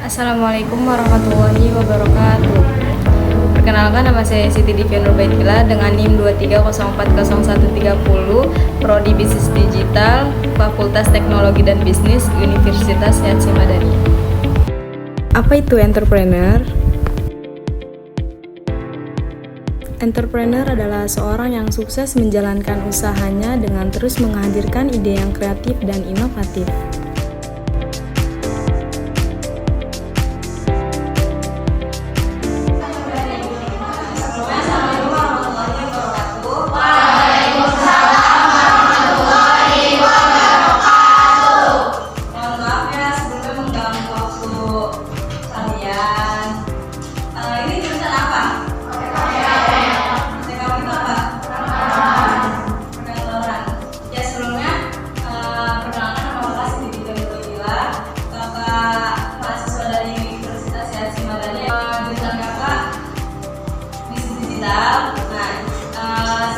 Assalamualaikum warahmatullahi wabarakatuh. Perkenalkan, nama saya Siti Divian Nurbaitila dengan NIM 23040130, Prodi Bisnis Digital, Fakultas Teknologi dan Bisnis, Universitas Yatsi Madani. Apa itu entrepreneur? Entrepreneur adalah seorang yang sukses menjalankan usahanya dengan terus menghadirkan ide yang kreatif dan inovatif.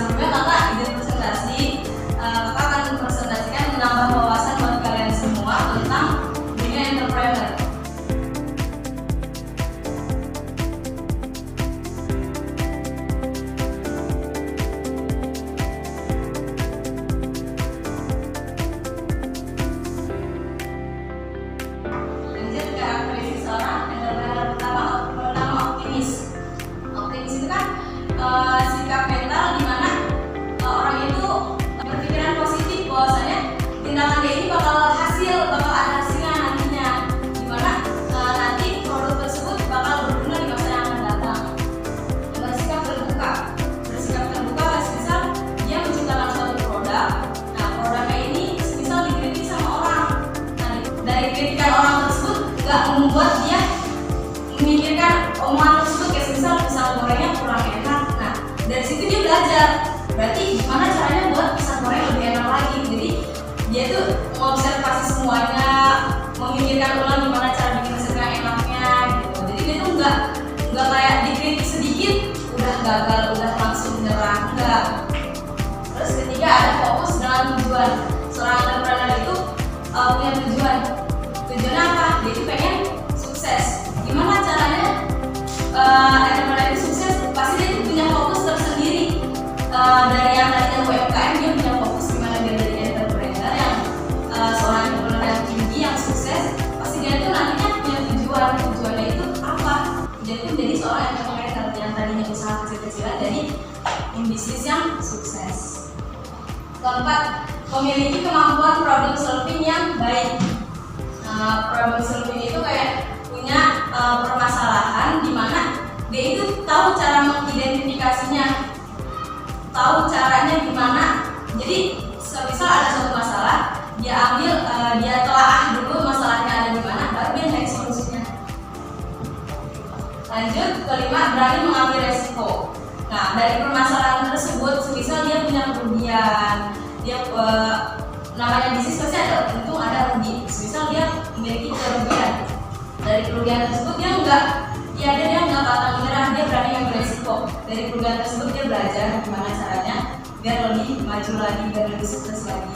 Sebelumnya kakak izin presentasi, kakak akan mempresentasikan menambah wawasan buat kalian semua tentang dunia entrepreneur. Lanjut ke karakteristik seorang entrepreneur. Pertama optimis. Optimis itu kan sikap mental di mana orang itu berpikiran positif bahwasanya tindakan dia ini bakal ada hasilnya nantinya, di mana nanti produk tersebut bakal berguna di masa yang akan datang. Dengan sikap terbuka, misal dia menciptakan suatu produk, nah produknya ini misal dikritik sama orang, nah dari kritikan orang tersebut nggak membuat dia memikirkan omongan tersebut, kayak misal pisang gorengnya kurang enak. Nah dari situ dia belajar, berarti gimana caranya buat pisang goreng lebih enak lagi. Jadi dia tuh mengobservasi semuanya, memikirkan ulang gimana cara bikin resepnya enaknya gitu. Jadi dia tuh nggak kayak dikritik sedikit udah gagal, udah langsung nyerah, enggak. Terus ketiga, ada fokus dengan tujuan. Seorang entrepreneur itu punya tujuan. Tujuannya apa? Dia tuh pengen sukses. Gimana caranya entrepreneur itu sukses? Pasti dia tuh punya fokus tersendiri. Dari yang tadinya UMKM, dia punya fokus gimana dia jadi entrepreneur yang seorang entrepreneur yang tinggi, yang sukses. Pasti dia tuh nantinya punya tujuan. Tujuannya itu apa? Dia tuh jadi seorang entrepreneur yang tadinya usaha kecil-kecilan jadi bisnis yang sukses. Keempat, memiliki kemampuan problem solving yang baik. Problem solving itu kayak punya permasalahan di mana dia itu tahu cara mengidentifikasinya, tahu caranya gimana. Jadi semisal ada suatu masalah, dia telaah dulu masalahnya ada di mana, baru dia cari solusinya. Lanjut, kelima, berani mengambil resiko. Nah dari permasalahan tersebut, semisal dia punya kerugian, dia namanya bisnis pasti ada untung ada rugi. Semisal dia memiliki kerugian, dari kerugian tersebut dia nggak pantang menyerah, dia berani ambil resiko. Dari kerugian tersebut dia belajar gimana caranya biar lebih maju lagi dan lebih sukses lagi.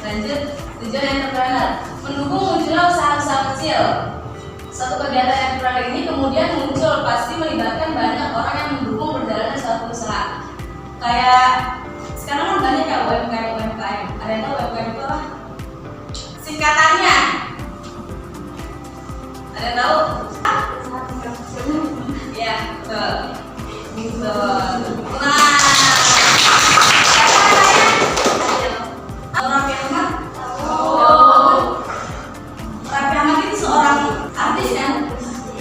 Lanjut, tujuan entrepreneur mendukung munculnya usaha-usaha kecil. Suatu kegiatan entrepreneur ini kemudian muncul pasti melibatkan banyak orang yang mendukung berjalannya suatu usaha. Kayak sekarang kan banyak ya UMKM. Ada yang tahu UMKM itu apa? Singkatannya ada yang tahu? Ya, betul. Raffi Ahmad. Raffi Ahmad itu seorang artis kan?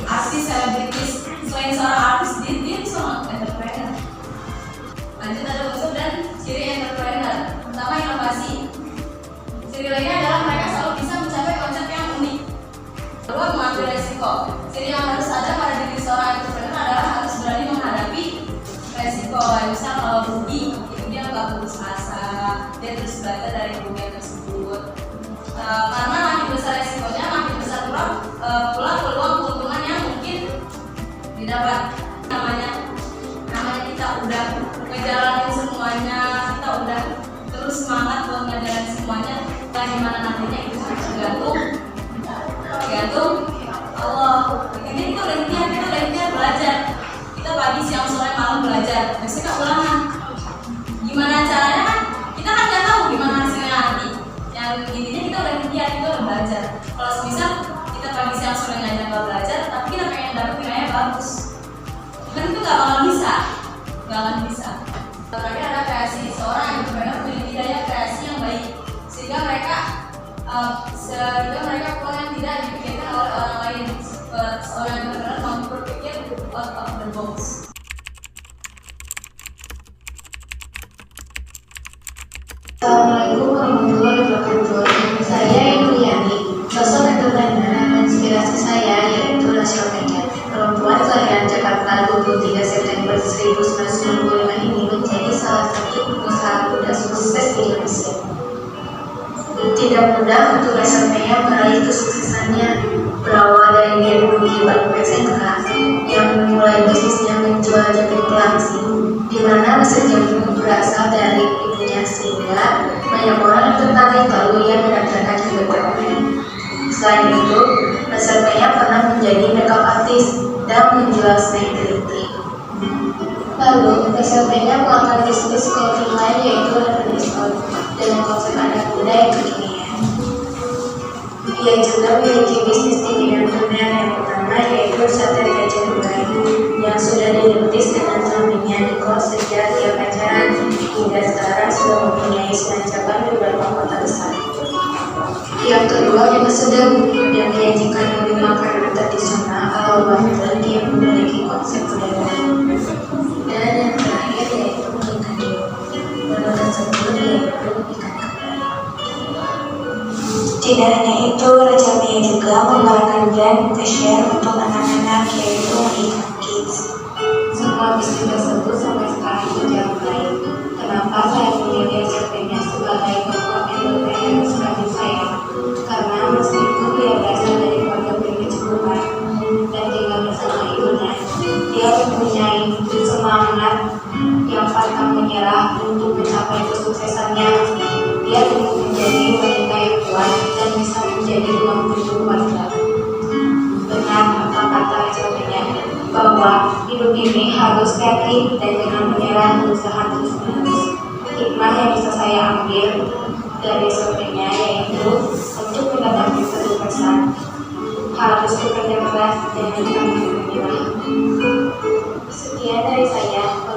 Artis selebritis. Selain seorang artis, dia seorang entrepreneur. Lanjut, ada unsur dan ciri entrepreneur. Pertama, inovasi. Ciri lainnya adalah mereka selalu bisa mencapai konsep yang unik. Kedua, mengambil resiko. Ciri yang harus ada pada diri seorang entrepreneur adalah harus berani menghadapi resiko. Misal kalau rugi, itu dia nggak putus asa, dia terus belajar dari kerugian tersebut. Karena makin besar resikonya, makin besar pula peluang keuntungan yang mungkin didapat. Namanya kita udah ngejalanin semuanya, kita udah terus terus semangat buat ngajarin semuanya. Nah, gimana nantinya itu tergantung Allah. Ini kita udah ikhtiar belajar. Kita pagi, siang, sore, malam belajar. Besok kita ulangan. Gimana caranya kan? Kita kan nggak tahu gimana hasilnya nanti. Yang intinya kita udah ikhtiar, kita udah belajar. Kalau misal kita pagi, siang, sore nggak belajar, tapi kita pengen dapet nilainya bagus, kan itu nggak akan bisa. Terakhir ada kreasi seorang yang benar-benar memiliki daya kreasi yang baik, sehingga mereka yang tidak dipikirkan oleh orang lain. Seorang yang benar-benar mampu berpikir out of the box. Assalamualaikum warahmatullahi wabarakatuh. Saya Ibu Yani. Sosok entrepreneur yang menginspirasi saya yaitu Rasio Megan. Perempuan kelahiran Jakarta 23 September 1995 ini menjadi salah satu pengusaha muda sukses di Indonesia. Tidak mudah untuk Rasio Megan meraih kesuksesannya. Berawal dari dia duduk di bangku SMK yang memulai bisnisnya menjual jamu pelangsing, di mana mesin jamu berasal dari ibunya, sehingga banyak orang yang tertarik lalu ia mendaftarkan ke BPOM. Selain itu, Rasio Megan pernah menjadi makeup artist dan menjual snack green. Lalu, Rasio Megan melakukan bisnis clothing line yaitu Lemon Discount dengan konsep anak muda yang kekinian. Ia juga memiliki bisnis di bidang kuliner yang pertama yaitu sate kacang Dubai yang sudah dirintis dengan suaminya Nicole sejak dia pacaran, hingga sekarang sudah mempunyai 9 cabang di beberapa kota besar. Yang kedua juga sedang yang menyajikan menu makanan tradisional ala Banten yang memiliki konsep budaya. Dan yang terakhir yaitu ikan hiu. Menu tersebut yaitu ikan kembali. Tidak hanya itu, Rasio Megan juga mengembangkan brand fashion untuk anak-anak yaitu Ikan Kids. Semua bisnis tersebut sampai sekarang berjalan baik. Kenapa saya memilih Rasio Megan sebagai tokoh entrepreneur seperti saya? Karena meskipun dia berasal dari keluarga privilege Dubai dan tinggal bersama ibunya, dia mempunyai semangat yang pantang menyerah untuk mencapai kesuksesannya. Dia ingin menjadi wanita yang kuat dan bisa menjadi tulang punggung keluarga. Benar apa kata Rasio Megan bahwa hidup ini harus kreatif dan jangan menyerah, berusaha terus-menerus. Hikmah yang bisa saya ambil dari Rasio Megan yaitu untuk mendapatkan satu pesan, harus bekerja keras dan jangan menyerah. Sekian dari saya.